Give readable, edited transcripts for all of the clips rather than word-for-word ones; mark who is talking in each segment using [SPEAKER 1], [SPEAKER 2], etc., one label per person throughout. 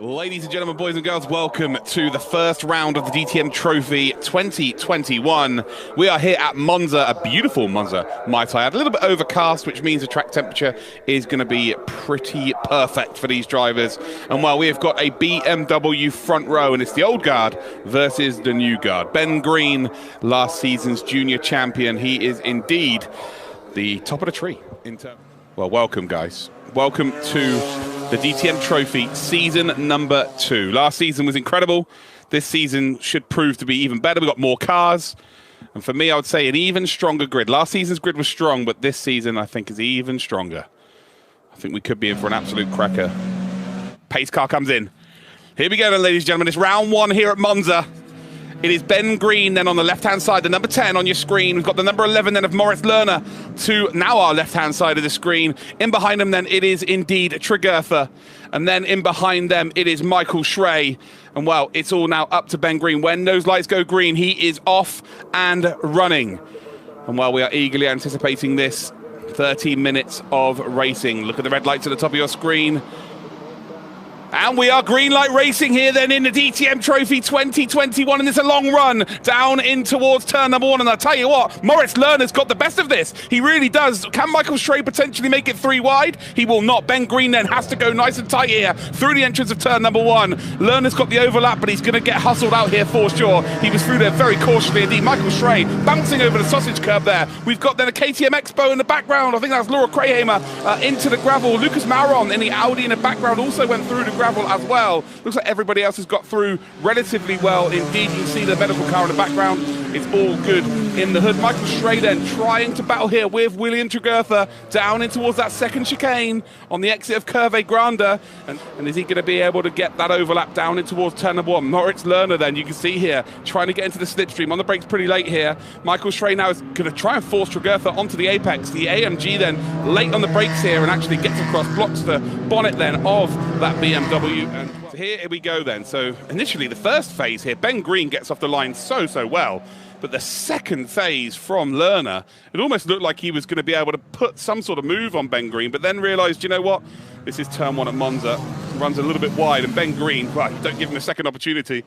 [SPEAKER 1] Ladies and gentlemen, boys and girls, welcome to the first round of the DTM Trophy 2021. We are here at Monza, a beautiful Monza, might I add. A little bit overcast, which means the track temperature is going to be pretty perfect for these drivers. And while we have got a BMW front row, and it's the old guard versus the new guard. Ben Green, last season's junior champion. He is indeed the top of the tree. Well, welcome, guys. Welcome to the DTM Trophy season number 2. Last season was incredible. This season should prove to be even better. We've got more cars. And for me, I would say an even stronger grid. Last season's grid was strong, but this season I think is even stronger. I think we could be in for an absolute cracker. Pace car comes in. Here we go then, ladies and gentlemen. It's round 1 here at Monza. It is Ben Green then on the left-hand side, the number 10 on your screen. We've got the number 11 then of Moritz Lerner to now our left-hand side of the screen. In behind them then it is indeed Tregurtha. And then in behind them it is Michael Schrey. And well, it's all now up to Ben Green. When those lights go green, he is off and running. And while we are eagerly anticipating this, 13 minutes of racing. Look at the red lights at the top of your screen. And we are green light racing here then in the DTM Trophy 2021, and it's a long run down in towards turn number 1. And I'll tell you what, Moritz Lerner's got the best of this. He really does. Can Michael Schrey potentially make it 3 wide? He will not. Ben Green then has to go nice and tight here through the entrance of turn number 1. Lerner's got the overlap, but he's going to get hustled out here for sure. He was through there very cautiously indeed. Michael Schrey bouncing over the sausage curb there. We've got then a KTM Expo in the background. I think that's Laura Krahamer into the gravel. Lucas Mauron in the Audi in the background also went through the gravel as well. Looks like everybody else has got through relatively well indeed. You can see the medical car in the background. It's all good in the hood. Michael Schrey then trying to battle here with William Tregurtha down in towards that second chicane on the exit of Curve Grande. And is he going to be able to get that overlap down in towards turn number 1? Moritz Lerner then, you can see here, trying to get into the slipstream. On the brakes pretty late here. Michael Schrey now is going to try and force Tregurtha onto the apex. The AMG then late on the brakes here and actually gets across, blocks the bonnet then of that BMW. And so here we go then. So initially the first phase here, Ben Green gets off the line so well. But the second phase from Lerner, it almost looked like he was going to be able to put some sort of move on Ben Green, but then realised, you know what? This is turn 1 at Monza. Runs a little bit wide, and Ben Green, well, don't give him a second opportunity.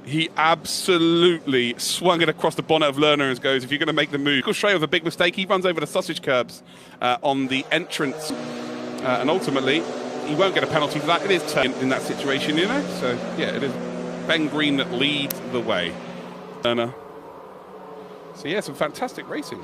[SPEAKER 1] He absolutely swung it across the bonnet of Lerner and goes, if you're going to make the move. Michael Schrey with a big mistake. He runs over the sausage curbs on the entrance. And ultimately, he won't get a penalty for that. It is turn in that situation, you know? So, yeah, it is Ben Green that leads the way. Lerner. So, yeah, some fantastic racing.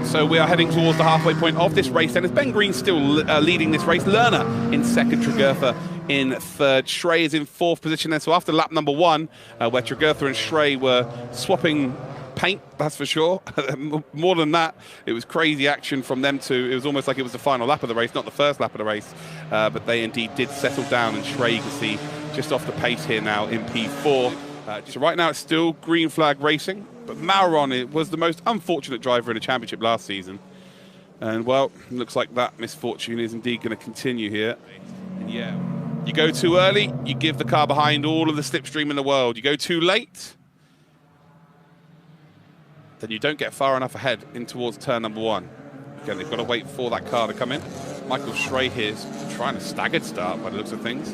[SPEAKER 1] So we are heading towards the halfway point of this race. And as Ben Green still leading this race, Lerner in second, Tregurtha in third. Schrey is in 4th position then. So after lap number 1, where Tregurtha and Schrey were swapping paint, that's for sure. More than that, it was crazy action from them two. It was almost like it was the final lap of the race, not the first lap of the race. But they indeed did settle down, and Schrey, you can see, just off the pace here now in P4. So right now it's still green flag racing, but Mauron was the most unfortunate driver in the championship last season. And well, looks like that misfortune is indeed going to continue here. And yeah, you go too early, you give the car behind all of the slipstream in the world. You go too late, then you don't get far enough ahead in towards turn number 1. Again, they've got to wait for that car to come in. Michael Schrey here is trying a staggered start by the looks of things.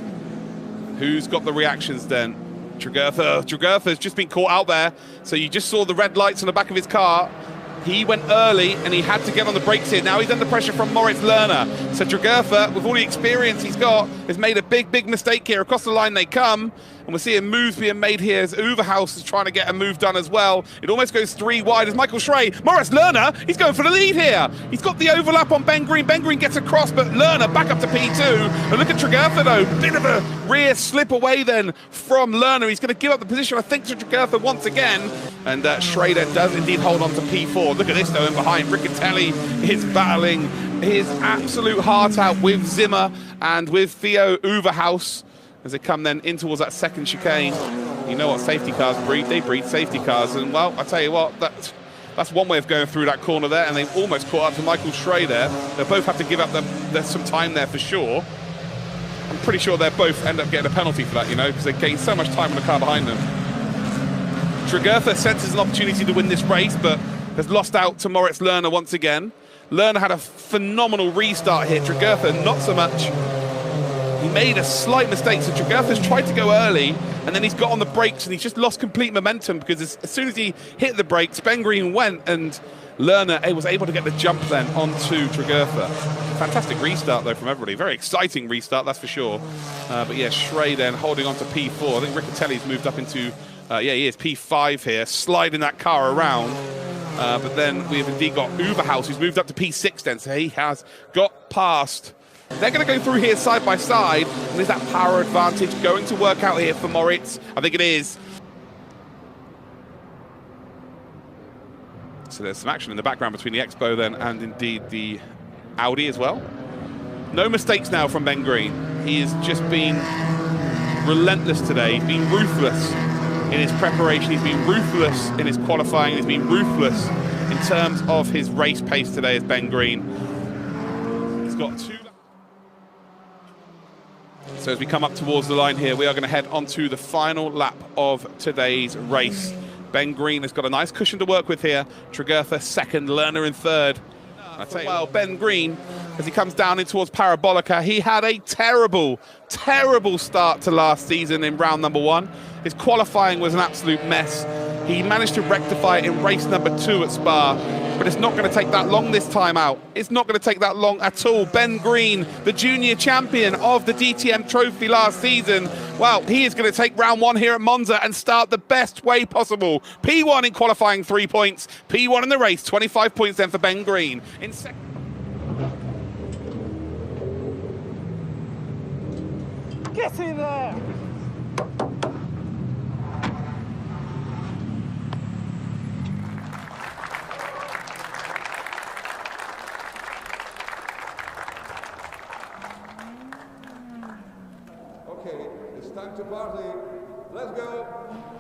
[SPEAKER 1] Who's got the reactions then? Tregurtha's just been caught out there. So you just saw the red lights on the back of his car. He went early and he had to get on the brakes here. Now he's under pressure from Moritz Lerner. So Tregurtha, with all the experience he's got, has made a big mistake here. Across the line they come. And we're seeing moves being made here as Overhaus is trying to get a move done as well. It almost goes 3 wide as Michael Schrey. Moritz Lerner, he's going for the lead here. He's got the overlap on Ben Green. Ben Green gets across, but Lerner back up to P2. And look at Tregurtha though, bit of a rear slip away then from Lerner. He's going to give up the position, I think, to Tregurtha once again. And Schrey then does indeed hold on to P4. Look at this though in behind. Riccatelli is battling his absolute heart out with Zimmer and with Theo Overhaus as they come then in towards that second chicane. You know what safety cars breed? They breed safety cars. And well, I tell you what, that's one way of going through that corner there, and they've almost caught up to Michael Schrey there. They'll both have to give up some time there for sure. I'm pretty sure they'll both end up getting a penalty for that, you know, because they gain so much time on the car behind them. Tregurtha senses an opportunity to win this race, but has lost out to Moritz Lerner once again. Lerner had a phenomenal restart here. Tregurtha, not so much. He made a slight mistake, so Tregurtha's tried to go early, and then he's got on the brakes, and he's just lost complete momentum, because as soon as he hit the brakes, Ben Green went, and Lerner was able to get the jump then onto Tregurtha. Fantastic restart, though, from everybody. Very exciting restart, that's for sure. But yeah, Schrey then holding on to P4. I think Riccatelli's moved up into, yeah, he is P5 here, sliding that car around. But then we've indeed got Uberhaus, who's moved up to P6 then, so he has got past. They're going to go through here side by side, and is that power advantage going to work out here for Moritz? I think it is. So there's some action in the background between the Expo then and indeed the Audi as well. No mistakes now from Ben Green. He has just been relentless today. He's been ruthless in his preparation. He's been ruthless in his qualifying. He's been ruthless in terms of his race pace today as Ben Green. He's got two. So as we come up towards the line here, we are going to head onto the final lap of today's race. Ben Green has got a nice cushion to work with here. Tregurtha second, Lerner in third. I tell you, well, Ben Green, as he comes down in towards Parabolica, he had a terrible, terrible start to last season in round number 1. His qualifying was an absolute mess. He managed to rectify it in race number 2 at Spa, but it's not going to take that long this time out. It's not going to take that long at all. Ben Green, the junior champion of the DTM Trophy last season, well, he is going to take round 1 here at Monza and start the best way possible. P1 in qualifying, 3 points. P1 in the race, 25 points then for Ben Green. In second.
[SPEAKER 2] Get in there!
[SPEAKER 3] Okay, it's time to party. Let's go.